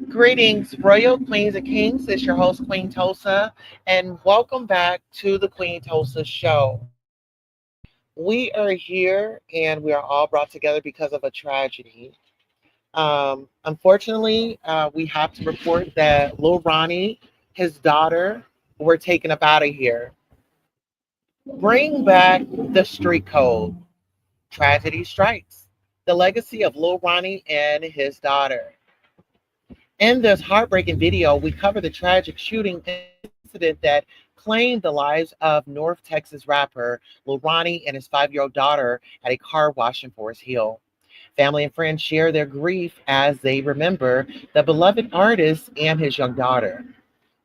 Greetings, Royal Queens and Kings. It's your host, Queen Tosa, and welcome back to the Queen Tosa Show. We are here and we are all brought together because of a tragedy. Unfortunately, we have to report that Lil Ronnie, his daughter, were taken up out of here. Bring back the street code. Tragedy strikes. The legacy of Lil Ronnie and his daughter. In this heartbreaking video, we cover the tragic shooting incident that claimed the lives of North Texas rapper Lil Ronnie and his 5-year-old daughter at a car wash in Forest Hill. Family and friends share their grief as they remember the beloved artist and his young daughter,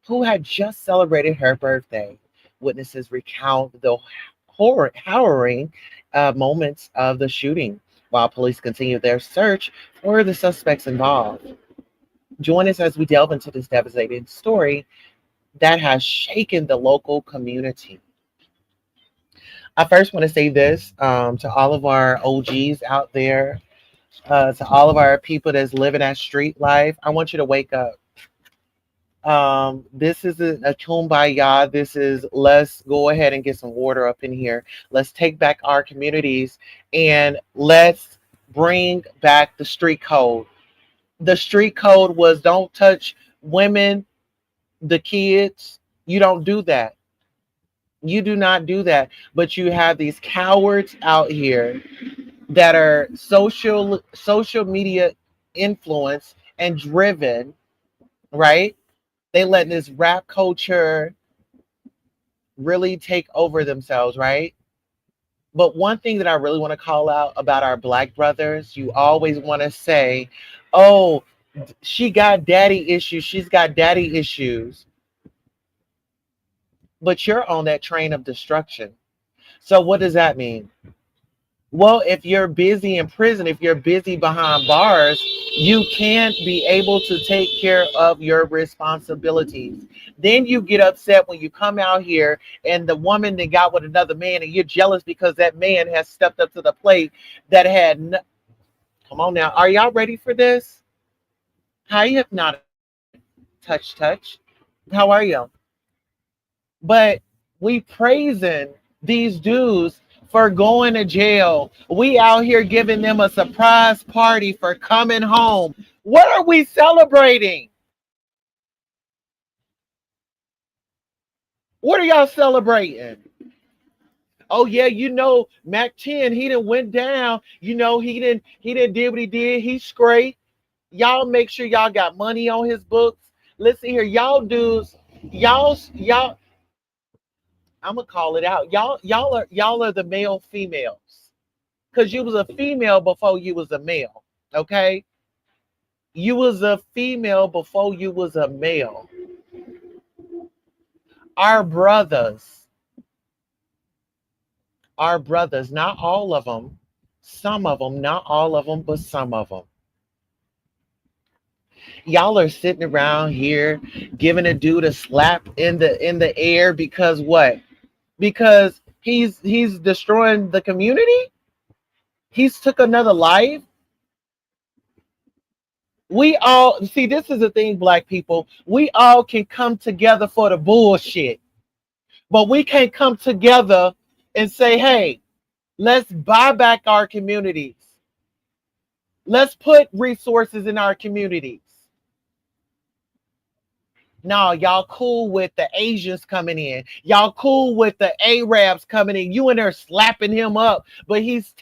who had just celebrated her birthday. Witnesses recount the harrowing moments of the shooting, while police continue their search for the suspects involved. Join us as we delve into this devastating story that has shaken the local community. I first want to say this to all of our OGs out there, to all of our people that's living that street life. I want you to wake up. This isn't a kumbaya. This is let's go ahead and get some water up in here. Let's take back our communities and let's bring back the street code. The street code was don't touch women, the kids. You don't do that. You do not do that. But you have these cowards out here that are social media influence and driven, right? They let this rap culture really take over themselves, right? But one thing that I really want to call out about our black brothers, you always want to say, oh, she got daddy issues, she's got daddy issues. But you're on that train of destruction. So what does that mean? Well, if you're busy in prison, if you're busy behind bars, you can't be able to take care of your responsibilities. Then you get upset when you come out here and the woman that got with another man and you're jealous because that man has stepped up to the plate that had come on now. Are y'all ready for this? Hi, Hypnotic. Touch. How are you? But we praising these dudes for going to jail. We out here giving them a surprise party for coming home. What are we celebrating? What are y'all celebrating? Oh yeah, Mac 10, he didn't went down. He didn't did what he did. He's straight. Y'all make sure y'all got money on his books. Listen here, y'all dudes, y'all I'm gonna call it out. Y'all are the male females. Cause you was a female before you was a male. Okay? You was a female before you was a male. Our brothers, not all of them, some of them, not all of them, but some of them. Y'all are sitting around here giving a dude a slap in the air because what? Because he's destroying the community? He's took another life? We all see this is the thing, black people. We all can come together for the bullshit, but we can't come together and say, hey, let's buy back our communities. Let's put resources in our communities. No, y'all cool with the Asians coming in. Y'all cool with the Arabs coming in. You in there slapping him up, but he's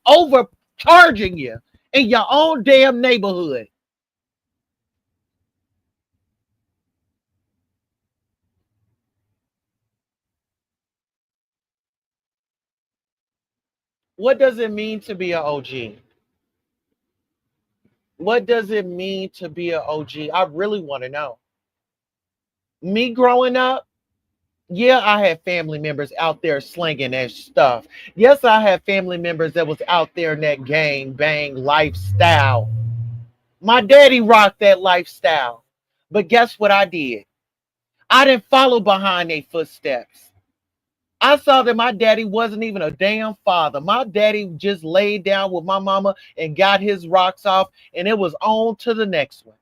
overcharging you in your own damn neighborhood. What does it mean to be an OG? What does it mean to be an OG? I really want to know. Me growing up, yeah, I had family members out there slinging that stuff. Yes, I had family members that was out there in that gang bang lifestyle. My daddy rocked that lifestyle. But guess what I did? I didn't follow behind their footsteps. I saw that my daddy wasn't even a damn father. My daddy just laid down with my mama and got his rocks off, and it was on to the next one.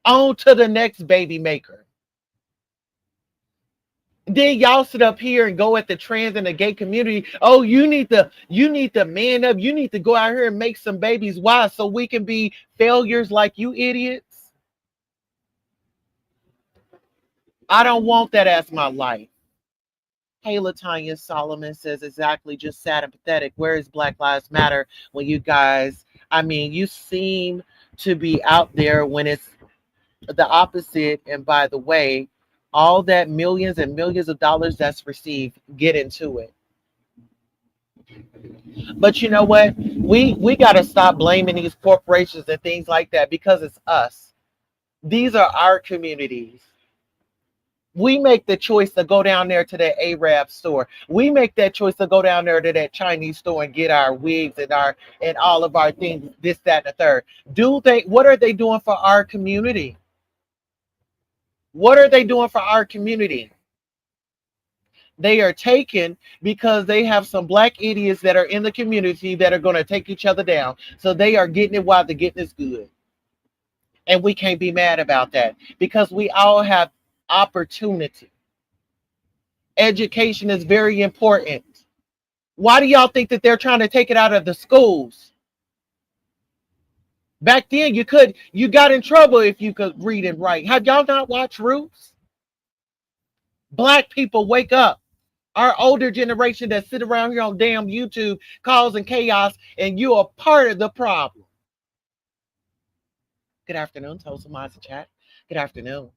On to the next baby maker. Then y'all sit up here and go at the trans and the gay community. Oh, you need to man up. You need to go out here and make some babies. Why? So we can be failures like you idiots. I don't want that as my life. Hey, Latanya Solomon says exactly, just sad and pathetic. Where is Black Lives Matter when you guys, I mean, you seem to be out there when it's the opposite. And by the way, all that millions and millions of dollars that's received, get into it. But you know what? We got to stop blaming these corporations and things like that because it's us. These are our communities. We make the choice to go down there to that Arab store. We make that choice to go down there to that Chinese store and get our wigs and all of our things, this, that, and the third. What are they doing for our community? What are they doing for our community? They are taken because they have some black idiots that are in the community that are going to take each other down. So they are getting it while the getting is good. And we can't be mad about that because we all have opportunity. Education is very important. Why do y'all think that they're trying to take it out of the schools? Back then you got in trouble if you could read and write. Have y'all not watched Roots? Black people, wake up. Our older generation that sit around here on damn YouTube causing chaos, and you are part of the problem. Good afternoon. Tell some minds to chat. Good afternoon.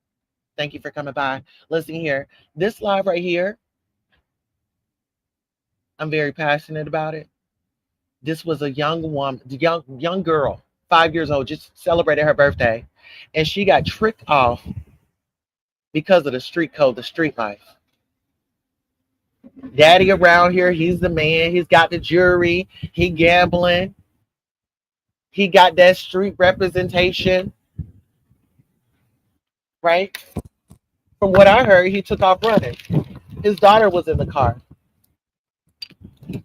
Thank you for coming by. Listen here. This live right here, I'm very passionate about it. This was a young woman, young girl, 5 years old, just celebrated her birthday, and she got tricked off because of the street code, the street life. Daddy around here, he's the man. He's got the jury. He gambling. He got that street representation, right? From what I heard, he took off running. His daughter was in the car.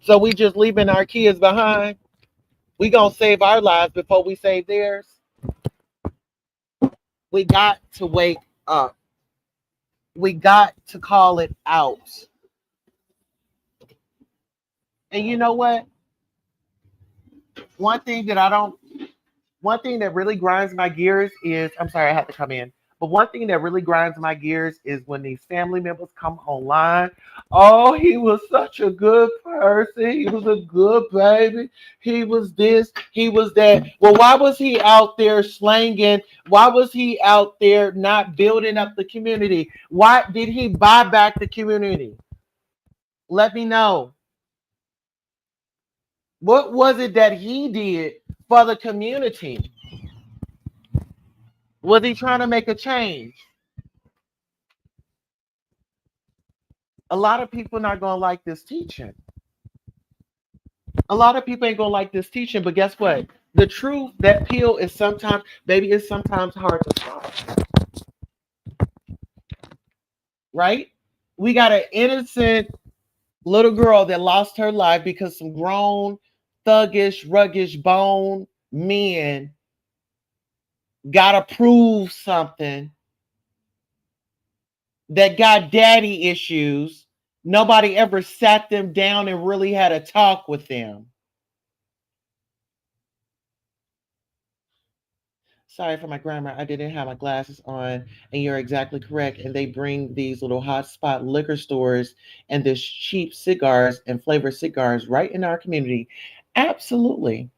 So we just leaving our kids behind. We gonna save our lives before we save theirs. We got to wake up. We got to call it out. And you know what? One thing that I don't One thing that really grinds my gears is, I'm sorry, I had to come in. But one thing that really grinds my gears is when these family members come online. Oh, he was such a good person. He was a good baby. He was this, he was that. Well, why was he out there slanging? Why was he out there not building up the community? Why did he buy back the community? Let me know. What was it that he did for the community? Was he trying to make a change? A lot of people not gonna like this teaching. A lot of people ain't gonna like this teaching, but guess what? The truth, that pill is sometimes, baby, it's sometimes hard to swallow. Right? We got an innocent little girl that lost her life because some grown, thuggish, ruggish bone men gotta prove something that got daddy issues. Nobody ever sat them down and really had a talk with them. Sorry for my grammar. I didn't have my glasses on, and you're exactly correct. And they bring these little hotspot liquor stores and this cheap cigars and flavored cigars right in our community. Absolutely.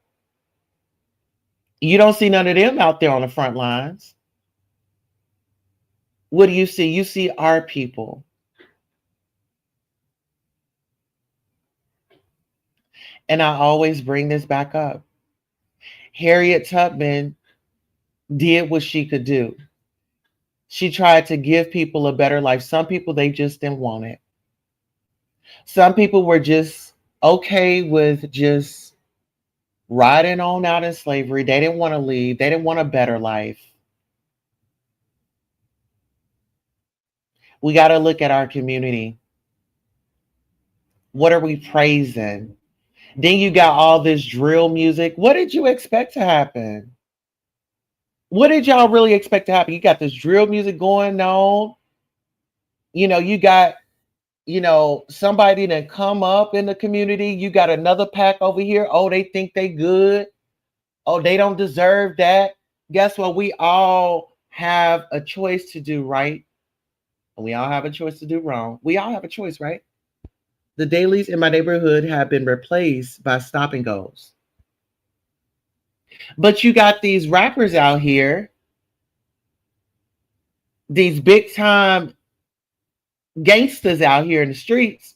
You don't see none of them out there on the front lines. What do you see? You see our people. And I always bring this back up. Harriet Tubman did what she could do. She tried to give people a better life. Some people, they just didn't want it. Some people were just okay with just riding on out in slavery. They didn't want to leave. They didn't want a better life. We got to look at our community. What are we praising? Then you got all this drill music. What did you expect to happen? What did y'all really expect to happen? You got this drill music going on. You got, somebody that come up in the community. You got another pack over here. Oh, they think they good. Oh, they don't deserve that. Guess what? We all have a choice to do right. And we all have a choice to do wrong. We all have a choice, right? The dailies in my neighborhood have been replaced by stop and goes. But you got these rappers out here, these big time gangsters out here in the streets.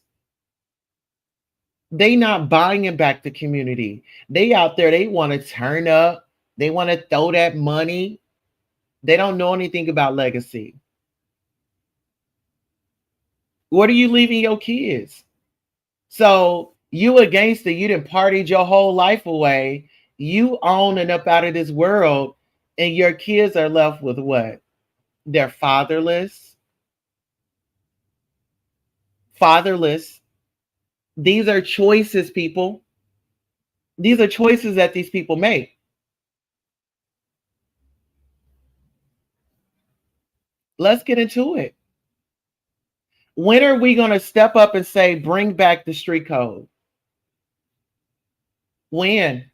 They not buying back the community. They out there, they want to turn up. They want to throw that money. They don't know anything about legacy. What are you leaving your kids? So you a gangster, you done partied your whole life away. You on and up out of this world, and your kids are left with what? They're fatherless. Fatherless. These are choices, people. These are choices that these people make. Let's get into it. When are we going to step up and say, bring back the street code? When?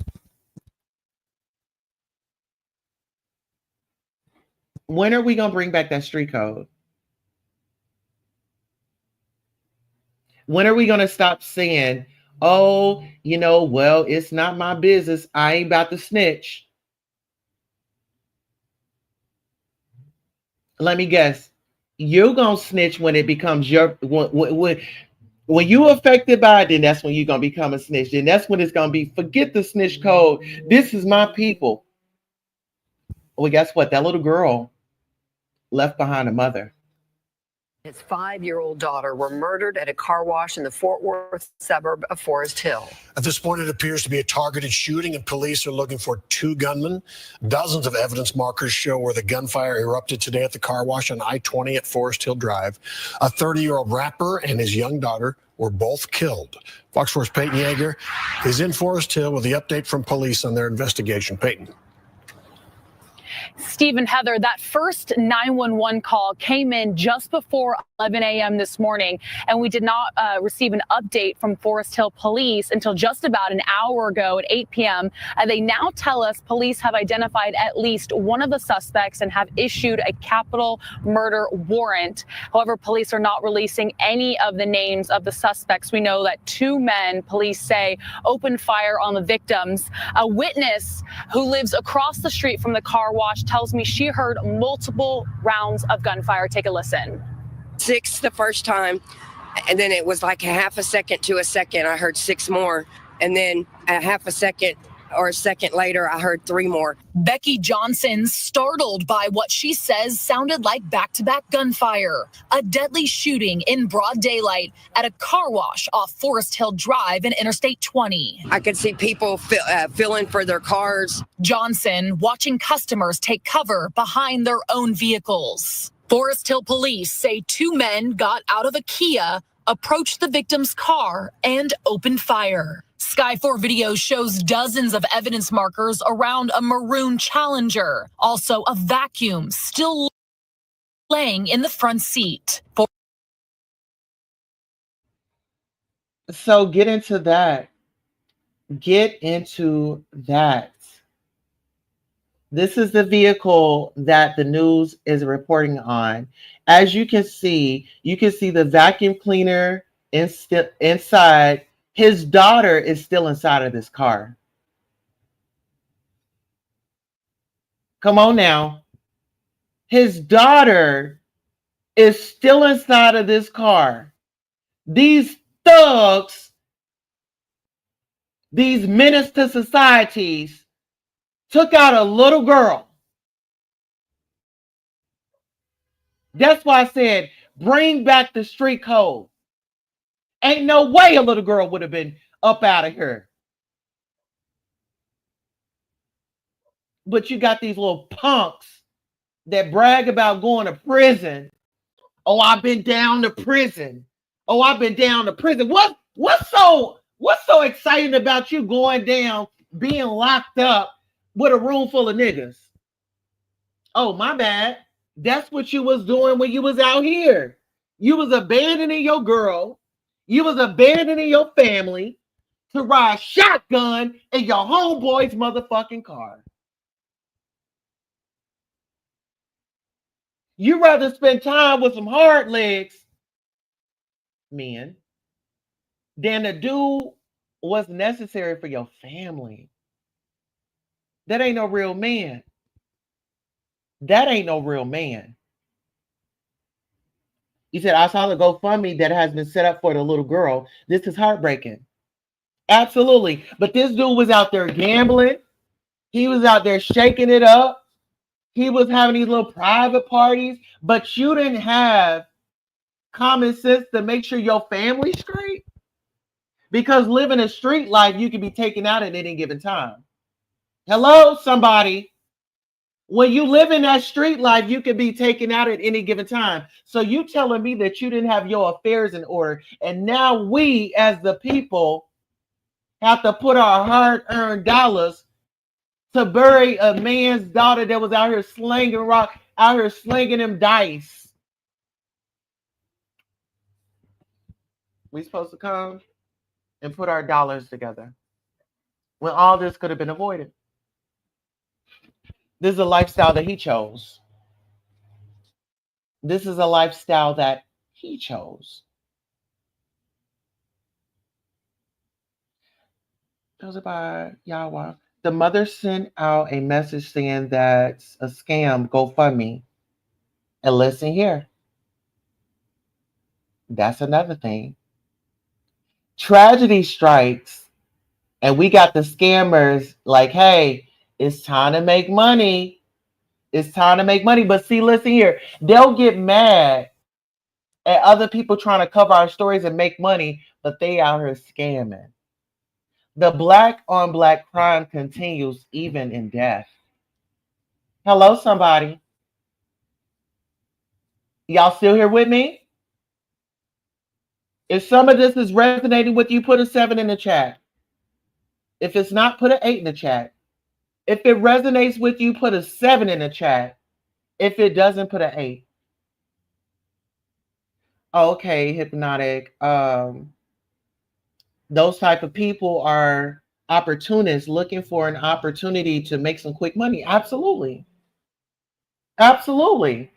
When are we going to bring back that street code? When are we going to stop saying, oh, well, it's not my business. I ain't about to snitch. Let me guess. You're going to snitch when it becomes your, when you affected by it, then that's when you're going to become a snitch. Then that's when it's going to be, forget the snitch code. This is my people. Well, guess what? That little girl left behind a mother. His 5-year-old daughter were murdered at a car wash in the Fort Worth suburb of Forest Hill. At this point, it appears to be a targeted shooting, and police are looking for 2 gunmen. Dozens of evidence markers show where the gunfire erupted today at the car wash on I-20 at Forest Hill Drive. A 30-year-old rapper and his young daughter were both killed. Fox 4's Peyton Yeager is in Forest Hill with the update from police on their investigation. Peyton. Steve and Heather, that first 911 call came in just before 11 a.m. this morning, and we did not receive an update from Forest Hill Police until just about an hour ago at 8 p.m. They now tell us police have identified at least one of the suspects and have issued a capital murder warrant. However, police are not releasing any of the names of the suspects. We know that 2 men, police say, opened fire on the victims. A witness who lives across the street from the car wash tells me she heard multiple rounds of gunfire. Take a listen. 6 the first time, and then it was like a half a second to a second. I heard 6 more, and then a half a second or a second later, I heard 3 more. Becky Johnson startled by what she says sounded like back-to-back gunfire. A deadly shooting in broad daylight at a car wash off Forest Hill Drive and Interstate 20. I could see people filling for their cars. Johnson watching customers take cover behind their own vehicles. Forest Hill police say 2 men got out of a Kia, approached the victim's car, and opened fire. Sky 4 video shows dozens of evidence markers around a maroon Challenger. Also, a vacuum still laying in the front seat. So get into that. Get into that. This is the vehicle that the news is reporting on. As you can see the vacuum cleaner inside. His daughter is still inside of this car. Come on now. His daughter is still inside of this car. These thugs, these menace to societies, took out a little girl. That's why I said, bring back the street code. Ain't no way a little girl would have been up out of here. But you got these little punks that brag about going to prison. Oh, I've been down to prison. Oh, I've been down to prison. What's so exciting about you going down, being locked up with a room full of niggas? Oh, my bad. That's what you was doing when you was out here. You was abandoning your girl. You was abandoning your family to ride shotgun in your homeboy's motherfucking car. You rather spend time with some hard legs men than to do what's necessary for your family. That ain't no real man. That ain't no real man. You said, I saw the GoFundMe that has been set up for the little girl. This is heartbreaking. Absolutely. But this dude was out there gambling. He was out there shaking it up. He was having these little private parties. But you didn't have common sense to make sure your family's straight. Because living a street life, you can be taken out at any given time. Hello, somebody. When you live in that street life, you can be taken out at any given time. So you telling me that you didn't have your affairs in order. And now we, as the people, have to put our hard-earned dollars to bury a man's daughter that was out here slinging rock, out here slinging them dice. We supposed to come and put our dollars together when all this could have been avoided. This is a lifestyle that he chose. This is a lifestyle that he chose. Chosen by Yahweh. The mother sent out a message saying that's a scam, GoFundMe. And listen here. That's another thing. Tragedy strikes, and we got the scammers like, hey, it's time to make money. It's time to make money. But see, listen here. They'll get mad at other people trying to cover our stories and make money, but they out here scamming. The black on black crime continues even in death. Hello, somebody. Y'all still here with me? If some of this is resonating with you, put a 7 in the chat. If it's not, put an 8 in the chat. If it resonates with you, put a 7 in the chat. If it doesn't, put an 8. Okay, hypnotic. Those type of people are opportunists looking for an opportunity to make some quick money. Absolutely. Absolutely.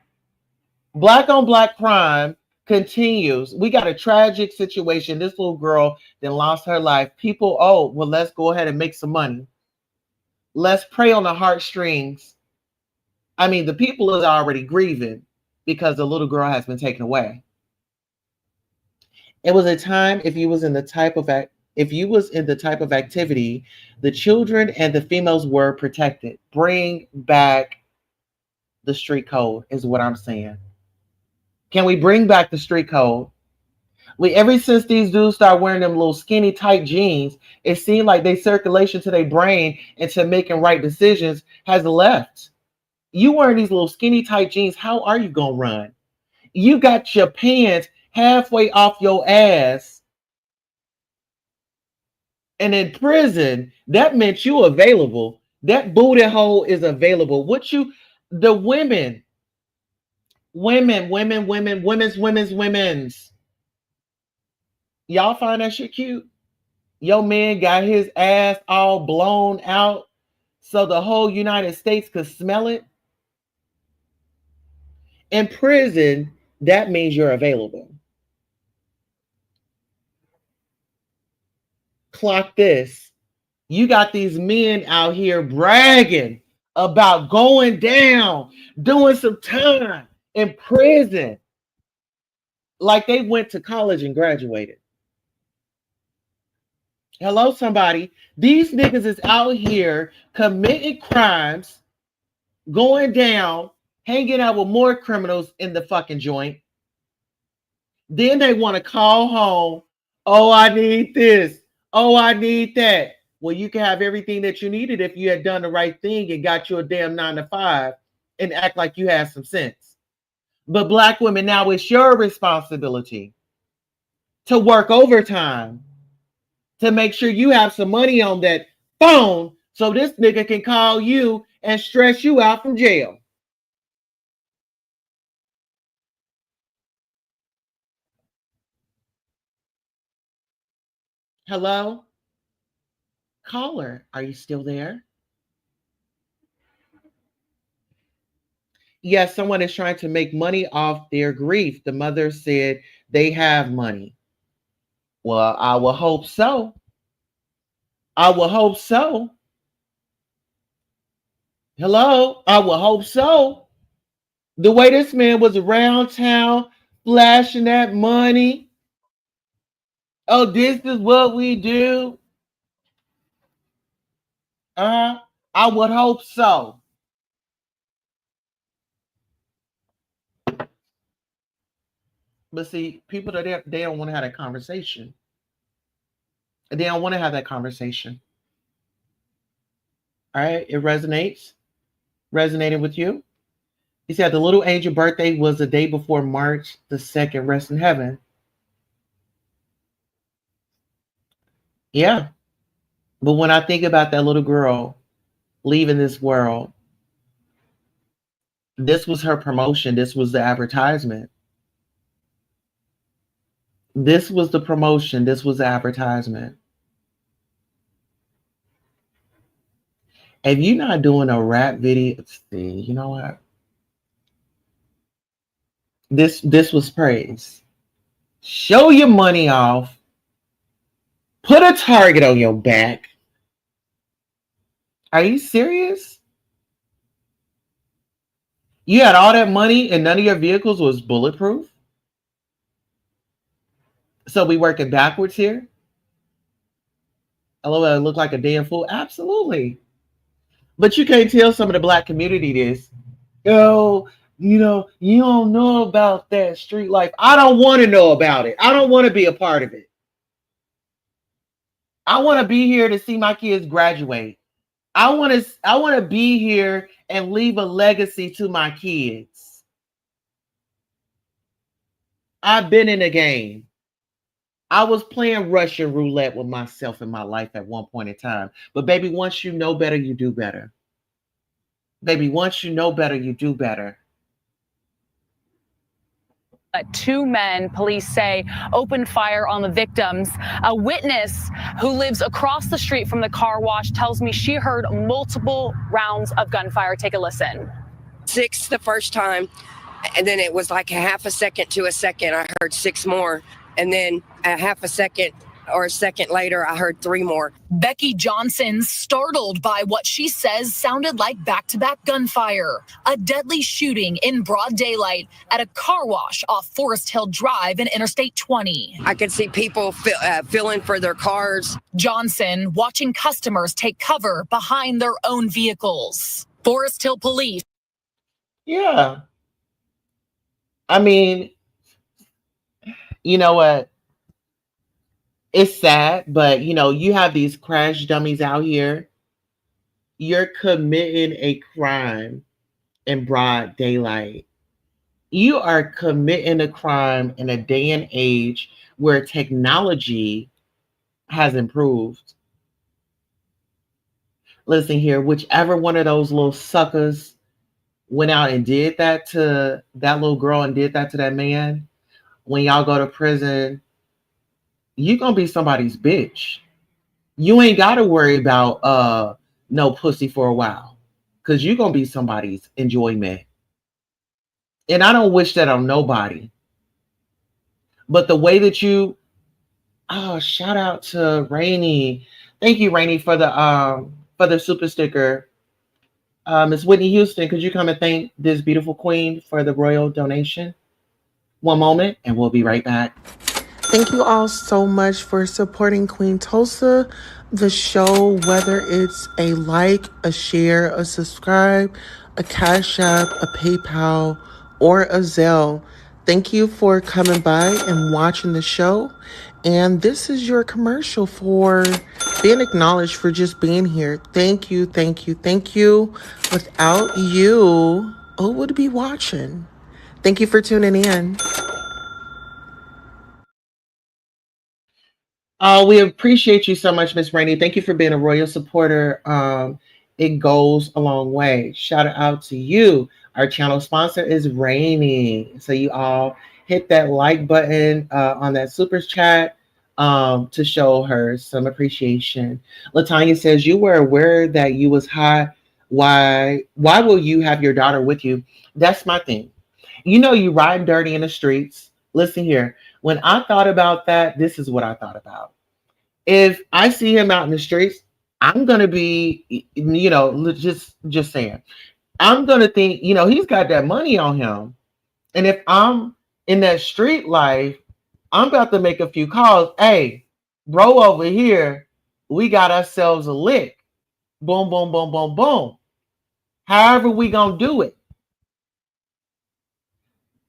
Black on black crime continues. We got a tragic situation. This little girl then lost her life. People, oh, well, let's go ahead and make some money. Let's prey on the heartstrings. I mean, the people is already grieving because the little girl has been taken away. It was a time if you was in the type of activity, the children and the females were protected. Bring back the street code is what I'm saying. Can we bring back the street code? Ever since these dudes start wearing them little skinny tight jeans, it seemed like their circulation to their brain and to making right decisions has left. You wearing these little skinny tight jeans, how are you gonna run? You got your pants halfway off your ass. And in prison, that meant you available. That booty hole is available. The women's. Y'all find that shit cute? Your man got his ass all blown out so the whole United States could smell it. In prison, that means you're available. Clock this. You got these men out here bragging about going down, doing some time in prison, like they went to college and graduated. Hello, somebody. These niggas is out here committing crimes, going down, hanging out with more criminals in the fucking joint. Then they want to call home. Oh, I need this. Oh, I need that. Well, you can have everything that you needed if you had done the right thing and got you a damn 9 to 5 and act like you had some sense. But black women, now it's your responsibility to work overtime to make sure you have some money on that phone so this nigga can call you and stress you out from jail. Hello? Caller, are you still there? Yes, someone is trying to make money off their grief. The mother said they have money. Well, I will hope so. I will hope so. Hello? I will hope so. The way this man was around town flashing that money. Oh, this is what we do. I would hope so. But see, people they don't want to have that conversation. They don't want to have that conversation. All right, it resonated with you. He said the little angel birthday was the day before March the 2nd. Rest in heaven. Yeah. But when I think about that little girl leaving this world, this was her promotion. This was the advertisement. This was the promotion. This was the advertisement. If you're not doing a rap video, see, you know what? This was praise. Show your money off. Put a target on your back. Are you serious? You had all that money and none of your vehicles was bulletproof? So we working backwards here? Although I look like a damn fool? Absolutely. But you can't tell some of the black community this. Oh, you don't know about that street life. I don't want to know about it. I don't want to be a part of it. I want to be here to see my kids graduate. I want to be here and leave a legacy to my kids. I've been in the game. I was playing Russian roulette with myself in my life at one point in time. But baby, once you know better, you do better. Baby, once you know better, you do better. Two men, police say, opened fire on the victims. A witness who lives across the street from the car wash tells me she heard multiple rounds of gunfire. Take a listen. 6 the first time, and then it was like a half a second to a second. I heard 6 more, and then a half a second or a second later, I heard 3 more. Becky Johnson startled by what she says sounded like back-to-back gunfire. A deadly shooting in broad daylight at a car wash off Forest Hill Drive and Interstate 20. I could see people filling for their cars. Johnson watching customers take cover behind their own vehicles. Forest Hill Police. Yeah. I mean, you know what? It's sad, but you have these crash dummies out here. You're committing a crime in broad daylight. You are committing a crime in a day and age where technology has improved. Listen here, whichever one of those little suckers went out and did that to that little girl and did that to that man, when y'all go to prison, you're going to be somebody's bitch. You ain't got to worry about no pussy for a while because you're going to be somebody's enjoyment. And I don't wish that on nobody. But the way that shout out to Rainey. Thank you, Rainey, for the super sticker. Miss Whitney Houston, could you come and thank this beautiful queen for the royal donation? One moment, and we'll be right back. Thank you all so much for supporting Queen Tulsa, the show, whether it's a like, a share, a subscribe, a Cash App, a PayPal, or a Zelle. Thank you for coming by and watching the show. And this is your commercial for being acknowledged for just being here. Thank you, thank you, thank you. Without you, who would be watching? Thank you for tuning in. We appreciate you so much, Miss Rainey. Thank you for being a royal supporter. It goes a long way. Shout out to you. Our channel sponsor is Rainey. So you all hit that like button on that super chat. to show her some appreciation. Latanya says, you were aware that you was high. Why will you have your daughter with you? That's my thing. You know, you riding dirty in the streets. Listen here. When I thought about that, this is what I thought about. If I see him out in the streets, I'm gonna be, just saying, I'm gonna think, he's got that money on him. And if I'm in that street life, I'm about to make a few calls. Hey, bro, over here, we got ourselves a lick. Boom, boom, boom, boom, boom. However we gonna do it.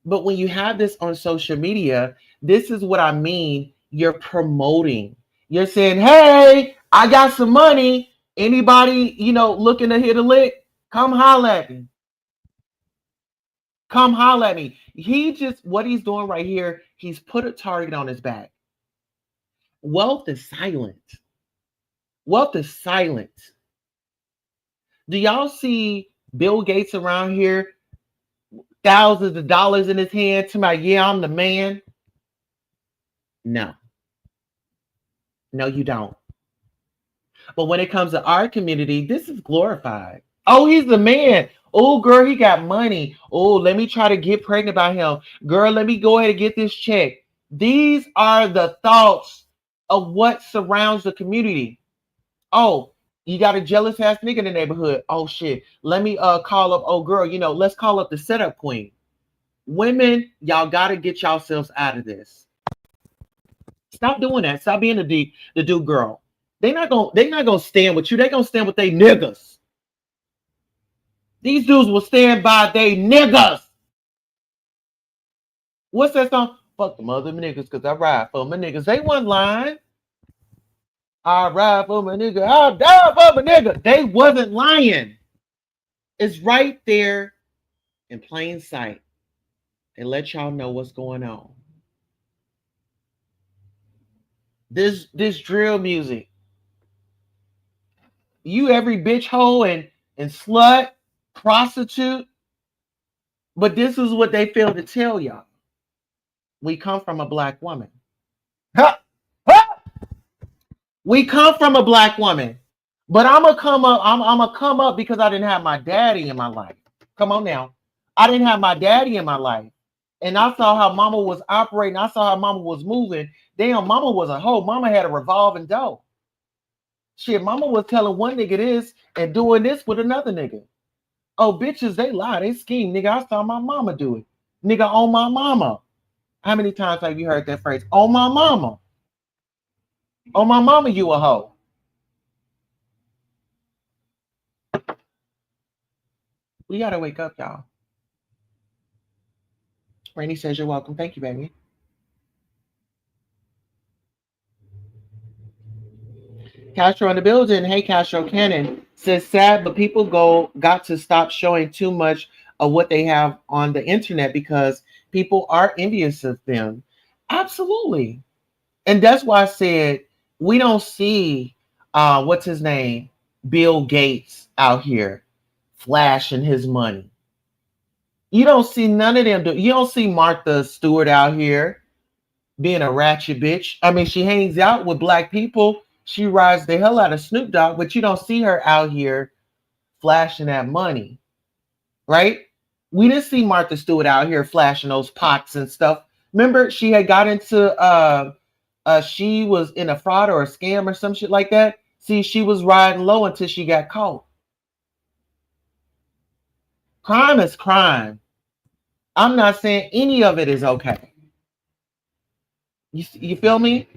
But when you have this on social media, this is what I mean. You're promoting. You're saying, hey, I got some money. Anybody, looking to hit a lick? Come holla at me. Come holla at me. What he's doing right here, he's put a target on his back. Wealth is silent. Wealth is silent. Do y'all see Bill Gates around here? Thousands of dollars in his hand to my, yeah, I'm the man. No. No, you don't. But when it comes to our community, this is glorified. Oh, he's the man. Oh, girl, he got money. Oh, let me try to get pregnant by him. Girl, let me go ahead and get this check. These are the thoughts of what surrounds the community. Oh, you got a jealous ass nigga in the neighborhood. Oh shit. Let me call up, oh girl, let's call up the setup queen. Women, y'all gotta get yourselves out of this. Stop doing that. Stop being the dude girl. They're not gonna stand with you. They're gonna stand with they niggas. These dudes will stand by they niggas. What's that song? Fuck the mother niggas, cause I ride for my niggas. They wasn't lying. I ride for my nigga. I die for my nigga. They wasn't lying. It's right there in plain sight. They let y'all know what's going on. This drill music. You every bitch hoe and slut, prostitute. But this is what they fail to tell y'all. We come from a black woman. Ha! Ha! We come from a black woman. But I'm gonna come up. I'm gonna come up because I didn't have my daddy in my life. Come on now. I didn't have my daddy in my life. And I saw how mama was operating. I saw how mama was moving. Damn, mama was a hoe. Mama had a revolving door. Shit, mama was telling one nigga this and doing this with another nigga. Oh, bitches, they lie. They scheme. Nigga, I saw my mama do it. Nigga, on my mama. How many times have you heard that phrase? On my mama. On my mama, you a hoe. We gotta wake up, y'all. Rainey says you're welcome. Thank you, baby. Castro in the building. Hey, Castro Cannon says sad, but people got to stop showing too much of what they have on the internet because people are envious of them. Absolutely. And that's why I said we don't see what's his name? Bill Gates out here flashing his money. You don't see none of them. You don't see Martha Stewart out here being a ratchet bitch. I mean, she hangs out with black people. She rides the hell out of Snoop Dogg, but you don't see her out here flashing that money, right? We didn't see Martha Stewart out here flashing those pots and stuff. Remember, she had got into she was in a fraud or a scam or some shit like that. See, she was riding low until she got caught. Crime is crime. I'm not saying any of it is okay. You feel me?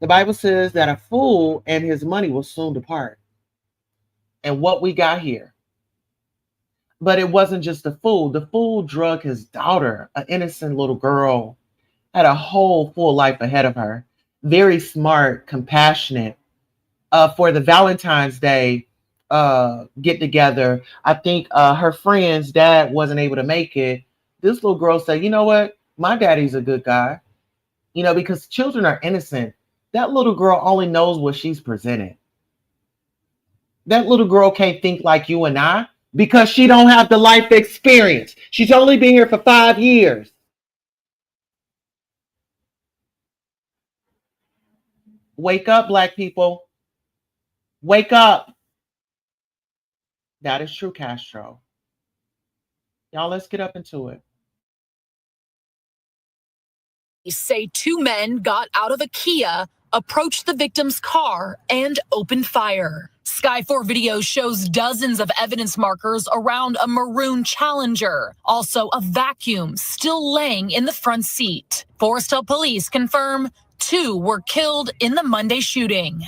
The Bible says that a fool and his money will soon depart. And what we got here. But it wasn't just the fool. The fool drug his daughter, an innocent little girl, had a whole full life ahead of her. Very smart, compassionate. For the Valentine's Day get together, I think her friend's dad wasn't able to make it. This little girl said, you know what? My daddy's a good guy. Because children are innocent. That little girl only knows what she's presented. That little girl can't think like you and I because she don't have the life experience. She's only been here for 5 years. Wake up, Black people. Wake up. That is true, Castro. Y'all, let's get up into it. Say two men got out of a Kia, approached the victim's car, and opened fire. Sky 4 video shows dozens of evidence markers around a maroon Challenger, also a vacuum still laying in the front seat. Forest Hill police confirm 2 were killed in the Monday shooting.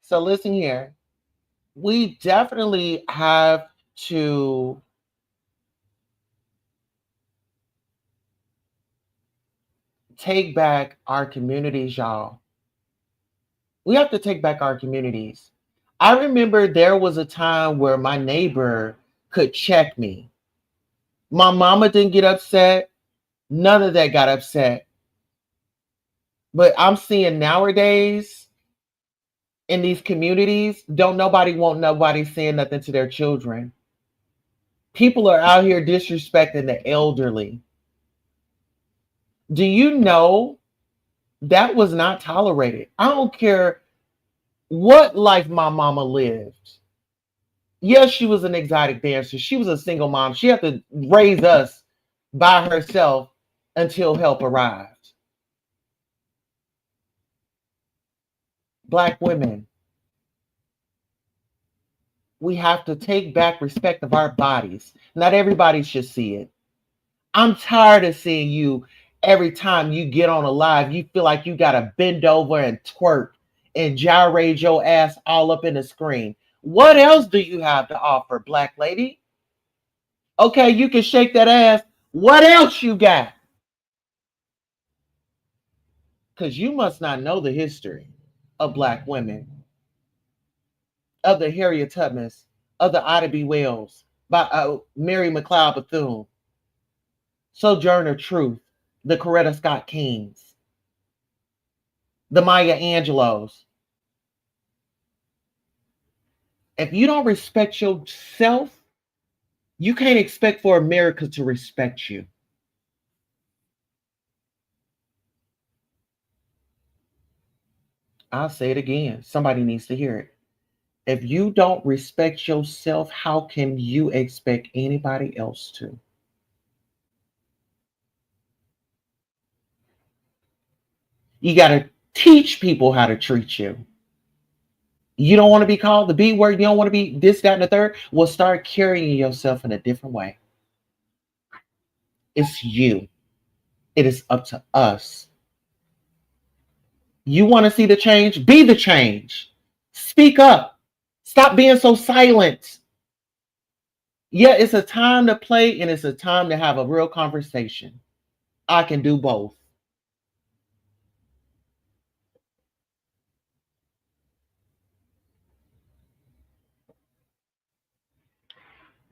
So listen here. We definitely have to take back our communities, y'all. We have to take back our communities. I remember there was a time where my neighbor could check me. My mama didn't get upset. None of that got upset. But I'm seeing nowadays in these communities, don't nobody want nobody saying nothing to their children. People are out here disrespecting the elderly. Do you know that was not tolerated? I don't care what life my mama lived. Yes, she was an exotic dancer. She was a single mom. She had to raise us by herself until help arrived. Black women, we have to take back respect of our bodies. Not everybody should see it. I'm tired of seeing you every time you get on a live, you feel like you got to bend over and twerk and gyrate your ass all up in the screen. What else do you have to offer, Black lady? Okay, you can shake that ass. What else you got? Because you must not know the history of Black women, of the Harriet Tubmans, of the Ida B. Wells, by Mary McLeod Bethune, Sojourner Truth, the Coretta Scott Kings, the Maya Angelos. If you don't respect yourself, you can't expect for America to respect you. I'll say it again. Somebody needs to hear it. If you don't respect yourself, how can you expect anybody else to? You got to teach people how to treat you. You don't want to be called the B word. You don't want to be this, that, and the third. Well, start carrying yourself in a different way. It's you. It is up to us. You want to see the change? Be the change. Speak up. Stop being so silent. Yeah, it's a time to play and it's a time to have a real conversation. I can do both.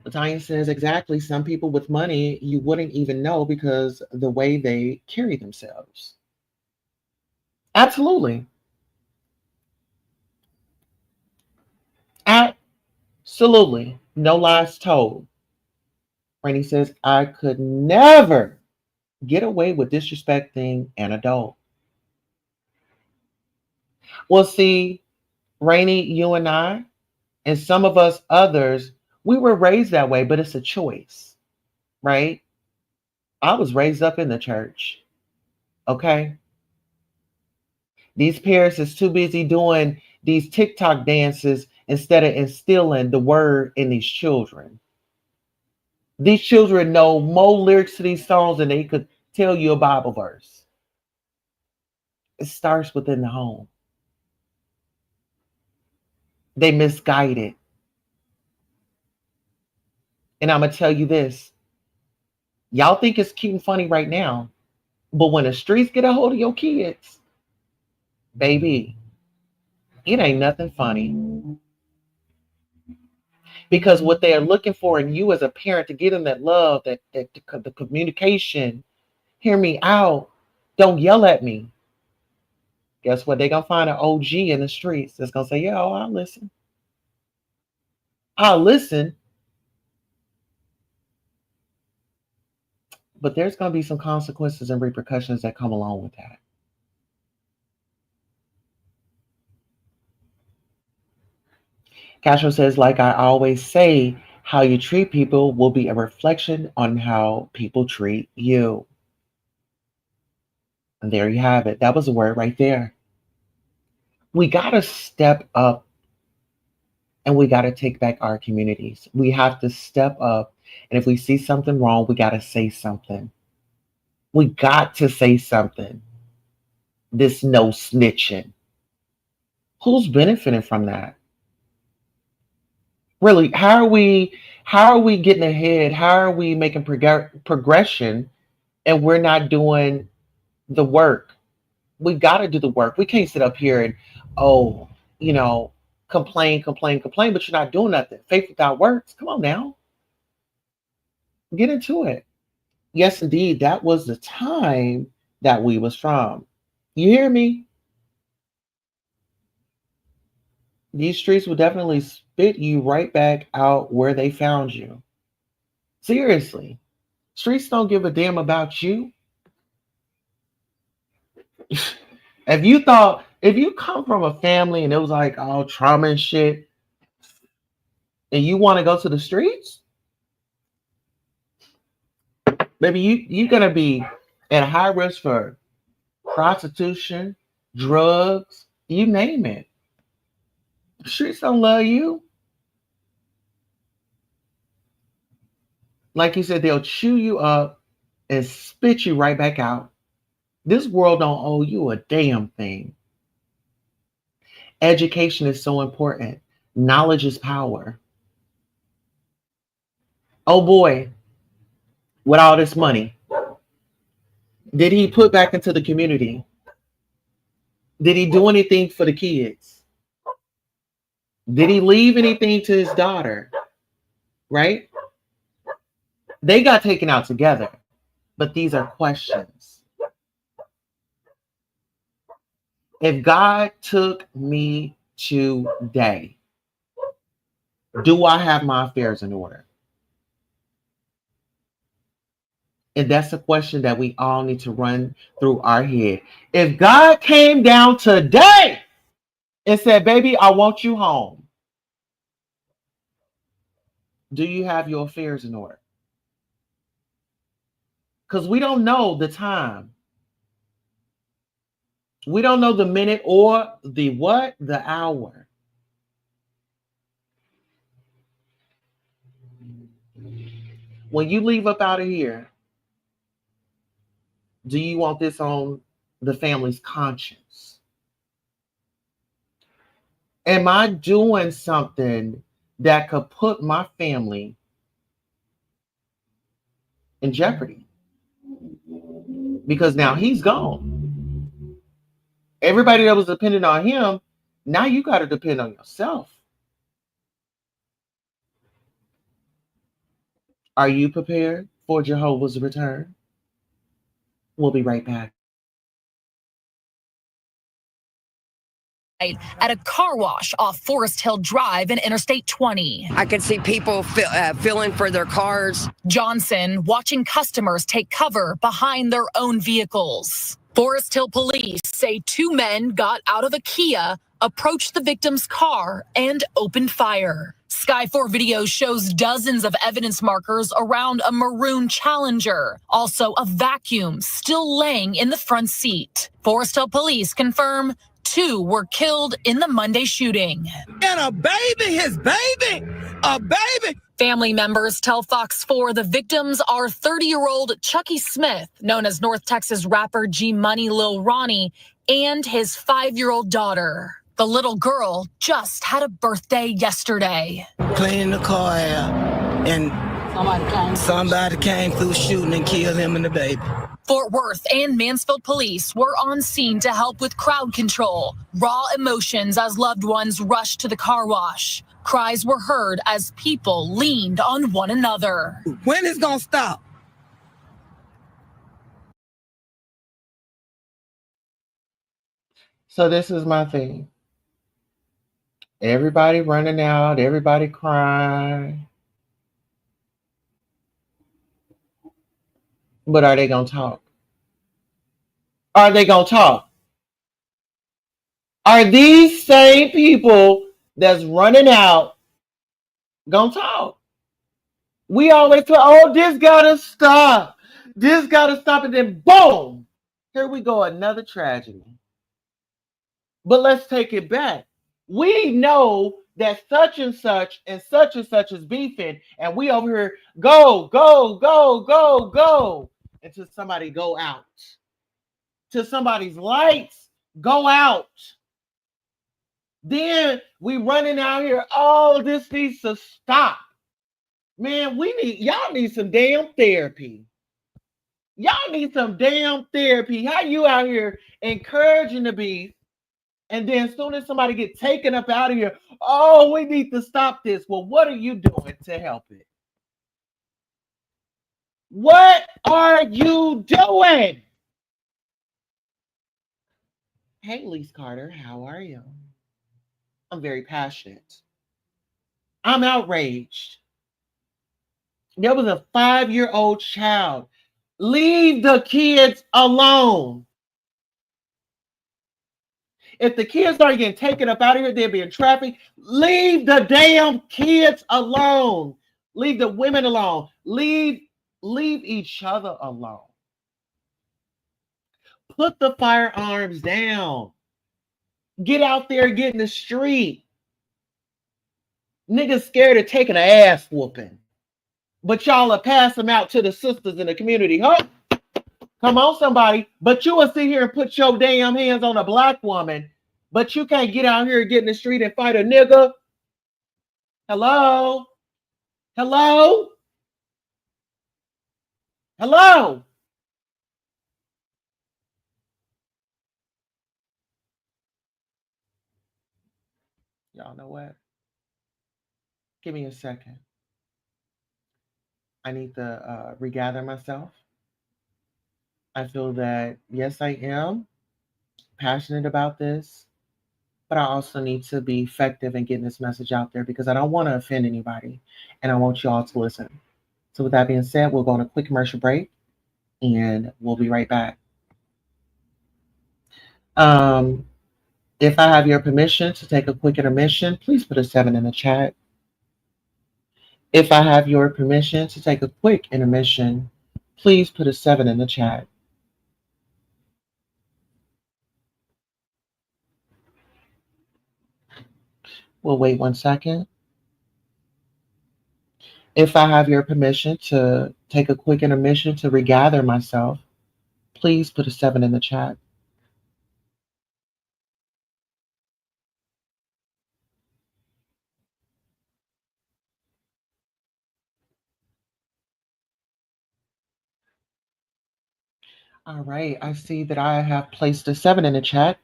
Tanya says exactly. Some people with money you wouldn't even know because the way they carry themselves. Absolutely. Absolutely. No lies told. Rainey says, I could never get away with disrespecting an adult. Well, see, Rainey, you and I, and some of us others, we were raised that way, but it's a choice, right? I was raised up in the church. Okay. These parents is too busy doing these TikTok dances instead of instilling the word in these children. These children know more lyrics to these songs than they could tell you a Bible verse. It starts within the home. They misguided. And I'm going to tell you this. Y'all think it's cute and funny right now. But when the streets get a hold of your kids, baby, it ain't nothing funny. Because what they are looking for in you as a parent to give them that love, that the communication, hear me out, don't yell at me. Guess what? They're going to find an OG in the streets that's going to say, yeah, oh, I'll listen. I'll listen. But there's going to be some consequences and repercussions that come along with that. Castro says, like I always say, how you treat people will be a reflection on how people treat you. And there you have it. That was a word right there. We got to step up and we got to take back our communities. We have to step up. And if we see something wrong, we got to say something. We got to say something. This no snitching. Who's benefiting from that? Really, how are we getting ahead? How are we making progression and we're not doing the work? We got to do the work. We can't sit up here and, oh, complain, but you're not doing nothing. Faith without works. Come on now. Get into it. Yes, indeed. That was the time that we was from. You hear me? These streets will definitely spit you right back out where they found you. Seriously. Streets don't give a damn about you. If you come from a family and it was like all trauma and shit, and you want to go to the streets, baby, you're gonna be at high risk for prostitution, drugs, you name it. The streets don't love you. Like you said, they'll chew you up and spit you right back out. This world don't owe you a damn thing. Education is so important. Knowledge is power. Oh boy, with all this money, did he put back into the community? Did he do anything for the kids? Did he leave anything to his daughter? Right? They got taken out together, but these are questions. If God took me today, do I have my affairs in order? And that's a question that we all need to run through our head. If God came down today and said, baby, I want you home, do you have your affairs in order? Because we don't know the time. We don't know the minute or the what? The hour. When you leave up out of here, do you want this on the family's conscience? Am I doing something that could put my family in jeopardy? Because now he's gone. Everybody that was dependent on him, now you got to depend on yourself. Are you prepared for Jehovah's return? We'll be right back. At a car wash off Forest Hill Drive and Interstate 20. I could see people filling for their cars. Johnson watching customers take cover behind their own vehicles. Forest Hill police say two men got out of a Kia, approached the victim's car, and opened fire. Sky 4 video shows dozens of evidence markers around a maroon Challenger, also a vacuum still laying in the front seat. Forest Hill police confirm 2 were killed in the Monday shooting. And a baby, a baby. Family members tell Fox 4 the victims are 30-year-old Chucky Smith, known as North Texas rapper G Money Lil Ronnie, and his 5-year-old daughter. The little girl just had a birthday yesterday. Cleaning the car out, and somebody came through shooting and killed him and the baby. Fort Worth and Mansfield police were on scene to help with crowd control. Raw emotions as loved ones rushed to the car wash. Cries were heard as people leaned on one another. When is gonna stop? So this is my thing. Everybody running out, everybody crying. But are they going to talk? Are they going to talk? Are these same people that's running out going to talk? We always say, oh, this got to stop. This got to stop. And then boom, here we go, another tragedy. But let's take it back. We know that such and such is beefing, and we over here go, go, go, go, go until somebody go out. Till somebody's lights go out. Then we running out here. Oh, this needs to stop. Man, y'all need some damn therapy. Y'all need some damn therapy. How you out here encouraging the beef? And then as soon as somebody get taken up out of here, oh, we need to stop this. Well, what are you doing to help it? What are you doing? Hey, Lise Carter, how are you? I'm very passionate. I'm outraged. There was a 5-year-old child. Leave the kids alone. If the kids are getting taken up out of here, they'll be in traffic. Leave the damn kids alone. Leave the women alone. Leave each other alone. Put the firearms down. Get out there, get in the street. Niggas scared of taking an ass whooping. But y'all will pass them out to the sisters in the community. Huh? Come on, somebody. But you will sit here and put your damn hands on a black woman, but you can't get out here and get in the street and fight a nigga. Hello? Hello? Hello? Y'all know what? Give me a second. I need to regather myself. I feel that, yes, I am passionate about this, but I also need to be effective in getting this message out there because I don't want to offend anybody and I want you all to listen. So with that being said, we'll go on a quick commercial break and we'll be right back. If I have your permission to take a quick intermission, please put a 7 in the chat. If I have your permission to take a quick intermission, please put a 7 in the chat. We'll wait 1 second. If I have your permission to take a quick intermission to regather myself, please put a 7 in the chat. All right, I see that I have placed a 7 in the chat.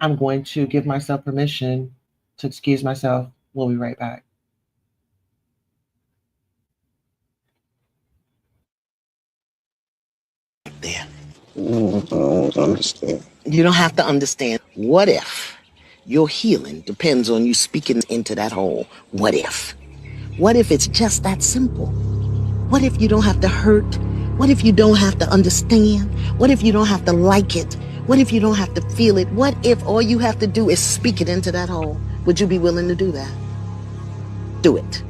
I'm going to give myself permission to excuse myself. We'll be right back. There. I don't understand. You don't have to understand. What if your healing depends on you speaking into that hole? What if? What if it's just that simple? What if you don't have to hurt? What if you don't have to understand? What if you don't have to like it? What if you don't have to feel it? What if all you have to do is speak it into that hole? Would you be willing to do that? Do it.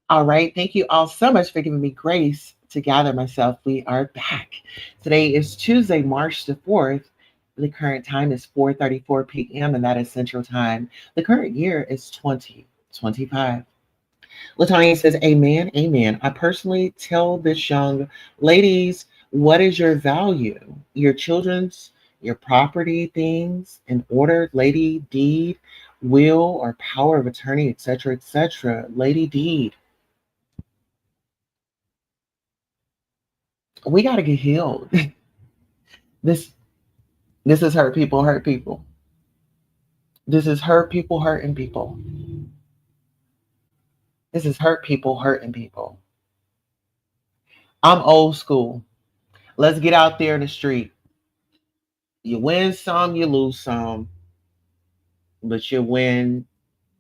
All right. Thank you all so much for giving me grace to gather myself. We are back. Today is Tuesday, March the 4th. The current time is 4:34 p.m. and that is Central Time. The current year is 2025. Latanya says, amen, amen. I personally tell this young ladies, what is your value? Your children's, your property things in order, lady deed, will or power of attorney, etc., etc. Lady deed. We got to get healed. This is hurt people hurt people. This is hurt people hurting people. This is hurt people hurting people. I'm old school. Let's get out there in the street. You win some, you lose some. But you win,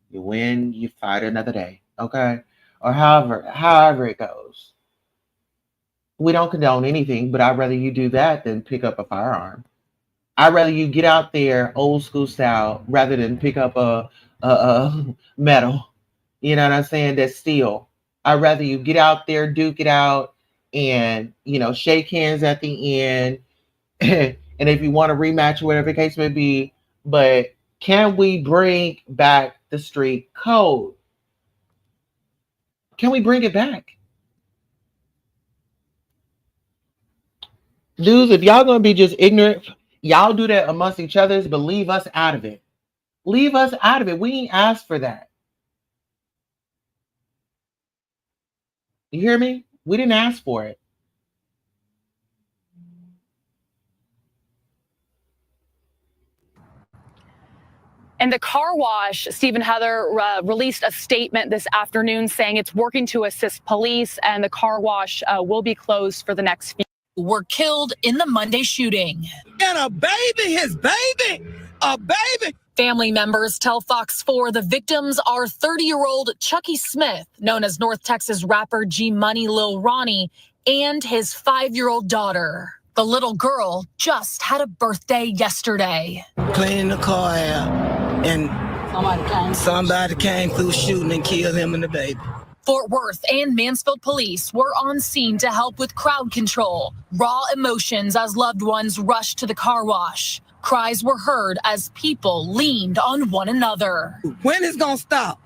you fight another day. Okay? or however it goes. We don't condone anything, but I'd rather you do that than pick up a firearm. I'd rather you get out there old school style rather than pick up a metal. You know what I'm saying? That's steel. I'd rather you get out there, duke it out, and shake hands at the end. And if you want to rematch, whatever the case may be, but can we bring back the street code? Can we bring it back? Dudes, if y'all gonna be just ignorant, y'all do that amongst each others, but leave us out of it. Leave us out of it. We ain't asked for that. You hear me? We didn't ask for it. And the car wash, Stephen Heather, released a statement this afternoon saying it's working to assist police, and the car wash will be closed for the next few. Were killed in the Monday shooting. And a baby, a baby. Family members tell Fox 4 the victims are 30-year-old Chucky Smith, known as North Texas rapper G Money Lil Ronnie, and his 5-year-old daughter. The little girl just had a birthday yesterday. Cleaning the car out. And somebody came through shooting and killed him and the baby. Fort Worth and Mansfield police were on scene to help with crowd control. Raw emotions as loved ones rushed to the car wash. Cries were heard as people leaned on one another. When is gonna stop?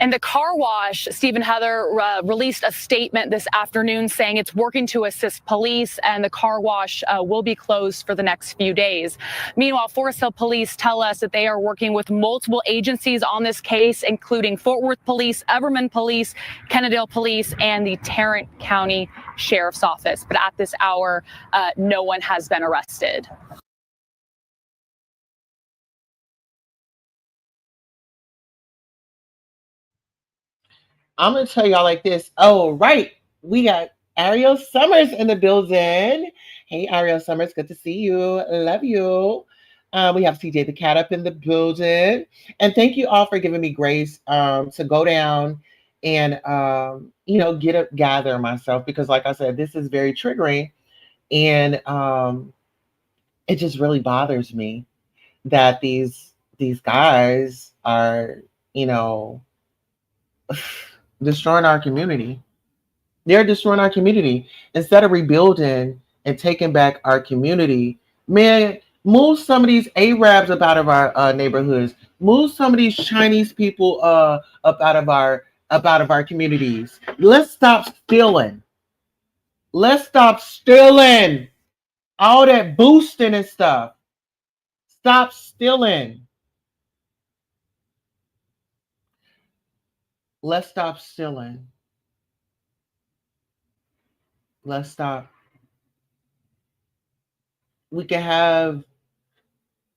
And the car wash, Stephen Heather, released a statement this afternoon saying it's working to assist police, and the car wash will be closed for the next few days. Meanwhile, Forest Hill police tell us that they are working with multiple agencies on this case, including Fort Worth Police, Everman Police, Kennedale Police, and the Tarrant County Sheriff's Office. But at this hour, no one has been arrested. I'm gonna tell y'all like this. Oh, right. We got Ariel Summers in the building. Hey, Ariel Summers, good to see you. Love you. We have CJ the Cat up in the building. And thank you all for giving me grace to go down and gather myself, because like I said, this is very triggering. And it just really bothers me that these guys are, destroying our community. They're destroying our community. Instead of rebuilding and taking back our community, man, move some of these Arabs up out of our neighborhoods. Move some of these Chinese people up out of our communities. Let's stop stealing. Let's stop stealing all that boosting and stuff. Stop stealing. Let's stop stealing. Let's stop. We can have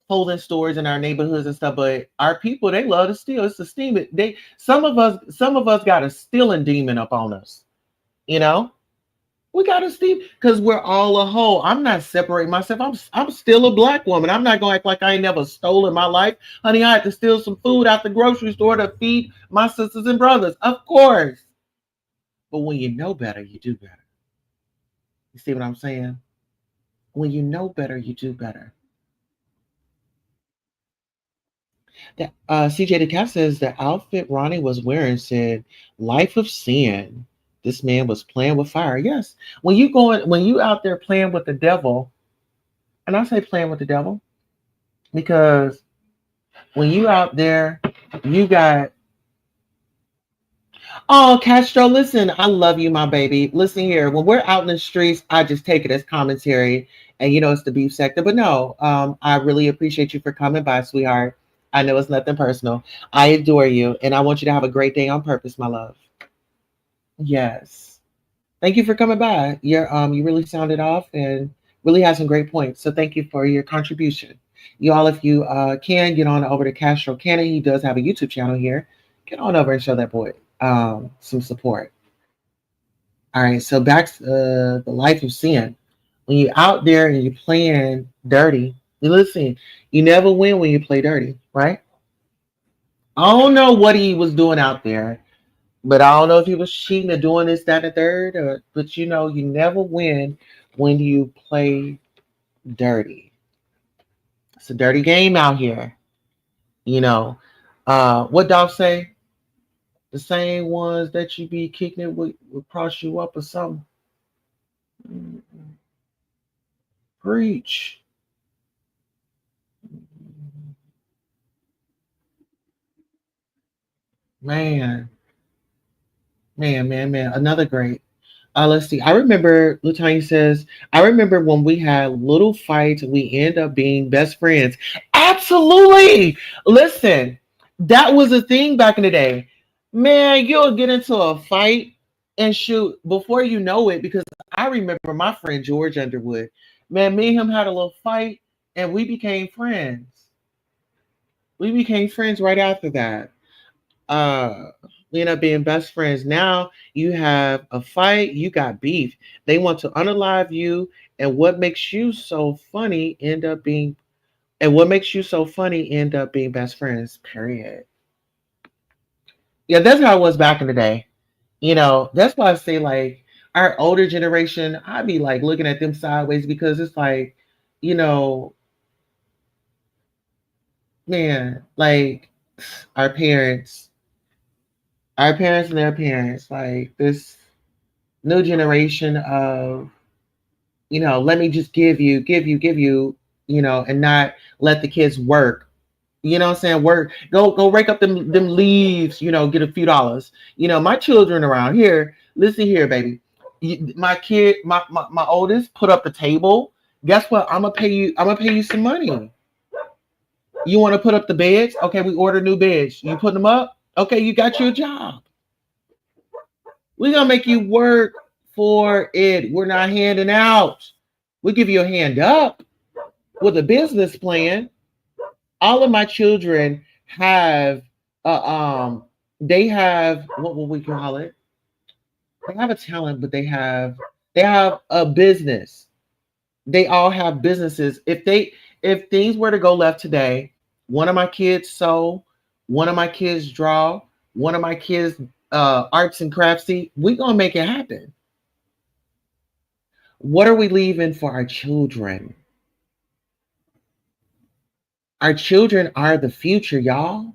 clothing stores in our neighborhoods and stuff, but our people, they love to steal. It's the steam. Some of us got a stealing demon up on us. We got to steal because we're all a whole. I'm not separating myself. I'm still a black woman. I'm not gonna act like I ain't never stolen my life, honey. I had to steal some food out the grocery store to feed my sisters and brothers, of course. But when you know better, you do better. You see what I'm saying? When you know better, you do better. CJ the Cat says the outfit Ronnie was wearing said "Life of Sin." This man was playing with fire. Yes, when you out there playing with the devil, and I say playing with the devil because when you out there, you got. Oh, Castro, listen, I love you, my baby. Listen here, when we're out in the streets, I just take it as commentary, and it's the beef sector. But no, I really appreciate you for coming by, sweetheart. I know it's nothing personal. I adore you, and I want you to have a great day on purpose, my love. Yes. Thank you for coming by. You really sounded off and really had some great points. So thank you for your contribution. You all, if you can, get on over to Castro Cannon. He does have a YouTube channel here. Get on over and show that boy some support. All right, so back to the life of sin. When you're out there and you're playing dirty, you never win when you play dirty, right? I don't know what he was doing out there, but I don't know if he was cheating or doing this, that, and the third. But you know, you never win when you play dirty. It's a dirty game out here. You know, what Dolph say? The same ones that you be kicking it with will cross you up or something. Preach. Man, man. Another great. Let's see. I remember Lutanya says, I remember when we had little fights, we end up being best friends. Absolutely. Listen, that was a thing back in the day. Man, you'll get into a fight and shoot before you know it, because I remember my friend George Underwood. Man, me and him had a little fight and we became friends. We became friends right after that. uh we end up being best friends. Now you have a fight, you got beef. They want to unalive you, and what makes you so funny end up being and what makes you so funny end up being best friends. Period. Yeah, that's how it was back in the day. You know, that's why I say like our older generation, I'd be like looking at them sideways because it's like, you know, man, like our parents, our parents and their parents, like this new generation of, you know, let me just give you, you know, and not let the kids work. You know what I'm saying? Work, go rake up them leaves, you know, get a few dollars. You know, my children around here, listen here, baby. My kid, my oldest put up the table. Guess what? I'm gonna pay you some money. You want to put up the beds? Okay, we order new beds. You put them up? Okay, you got you a job. We're gonna make you work for it. We're not handing out. We give you a hand up with a business plan. All of my children have they have, what will we call it? They have a talent, but they have a business. They all have businesses. If things were to go left today, one of my kids sew, one of my kids draw, one of my kids arts and craftsy, we gonna make it happen. What are we leaving for our children? Our children are the future, y'all.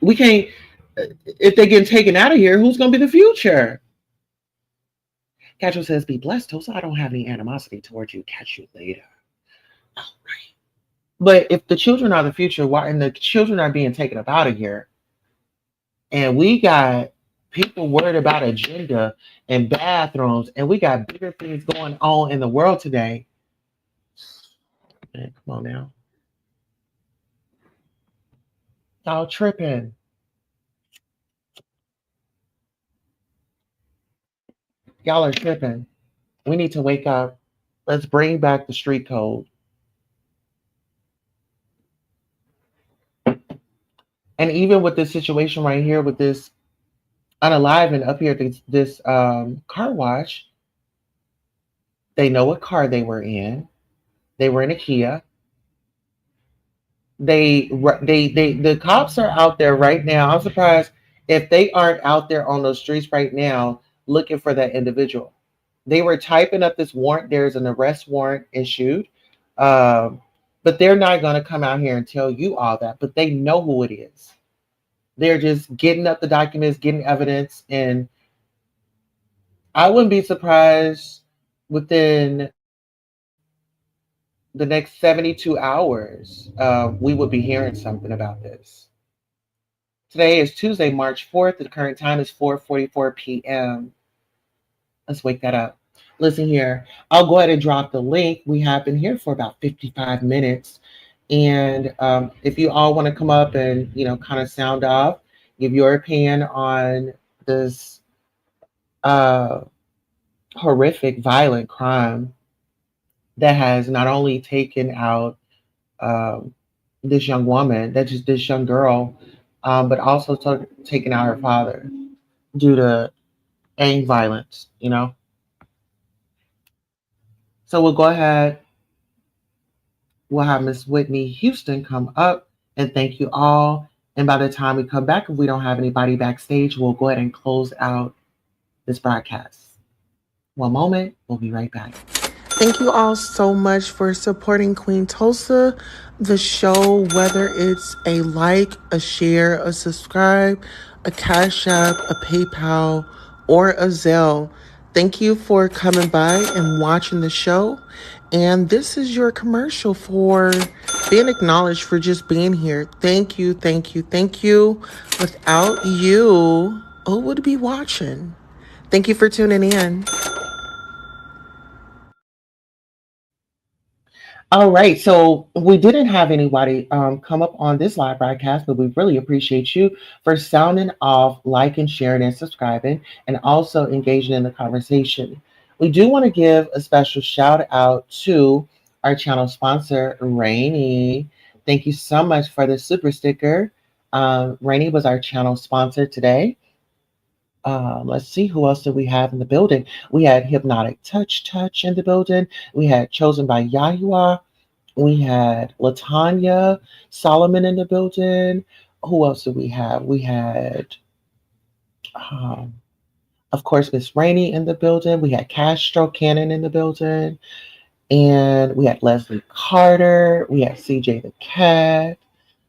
We can't, if they get taken out of here, who's going to be the future? Catch says, be blessed, so I don't have any animosity towards you. Catch you later. All right. But if the children are the future, why, and the children are being taken up out of here, and we got people worried about agenda and bathrooms, and we got bigger things going on in the world today. Man, come on now. Y'all tripping. Y'all are tripping. We need to wake up. Let's bring back the street code. And even with this situation right here, with this unalive up here, this car wash, they know what car they were in. They were in a Kia. The cops are out there right now. I'm surprised if they aren't out there on those streets right now looking for that individual. They were typing up this warrant. There's an arrest warrant issued, um, but they're not going to come out here and tell you all that. But they know who it is. They're just getting up the documents, getting evidence, and I wouldn't be surprised within the next 72 hours, we would be hearing something about this. Today is Tuesday, March 4th. The current time is 4:44 p.m. Let's wake that up. Listen here. I'll go ahead and drop the link. We have been here for about 55 minutes. And if you all want to come up and, you know, kind of sound off, give your opinion on this uh, horrific, violent crime that has not only taken out um, this young woman, that's just this young girl, but also taken out her father due to gang violence, you know? So we'll go ahead, we'll have Miss Whitney Houston come up and thank you all. And by the time we come back, if we don't have anybody backstage, we'll go ahead and close out this broadcast. One moment, we'll be right back. Thank you all so much for supporting Queen Tulsa, the show, whether it's a like, a share, a subscribe, a Cash App, a PayPal, or a Zelle. Thank you for coming by and watching the show. And this is your commercial for being acknowledged for just being here. Thank you, thank you, thank you. Without you, who would be watching? Thank you for tuning in. All right, so we didn't have anybody come up on this live broadcast, but we really appreciate you for sounding off, liking, sharing, and subscribing, and also engaging in the conversation. We do want to give a special shout out to our channel sponsor, Rainy. Thank you so much for the super sticker. Rainy was our channel sponsor today. Let's see, who else did we have in the building? We had Hypnotic Touch in the building. We had Chosen by Yahua. We had Latanya Solomon in the building. Who else did we have? We had, um, of course, Miss Rainey in the building. We had Castro Cannon in the building. And we had Leslie Carter. We had CJ the Cat.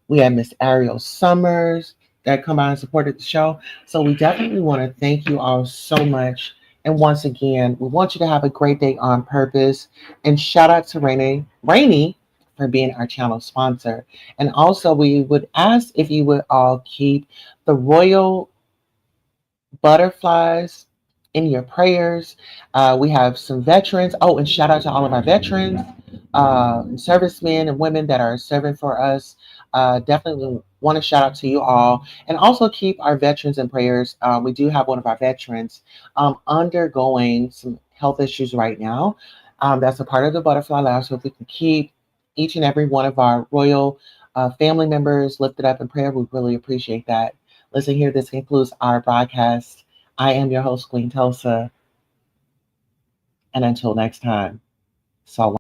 We had Miss Ariel Summers that come out and supported the show. So we definitely want to thank you all so much. And once again, we want you to have a great day on purpose. And shout out to Rainy for being our channel sponsor. And also, we would ask if you would all keep the royal butterflies in your prayers. We have some veterans. Oh, and shout out to all of our veterans, servicemen and women that are serving for us. Definitely want to shout out to you all, and also keep our veterans in prayers. We do have one of our veterans undergoing some health issues right now. That's a part of the Butterfly Lab. So if we can keep each and every one of our royal family members lifted up in prayer, we really appreciate that. Listen here, this concludes our broadcast. I am your host, Queen Tulsa. And until next time, so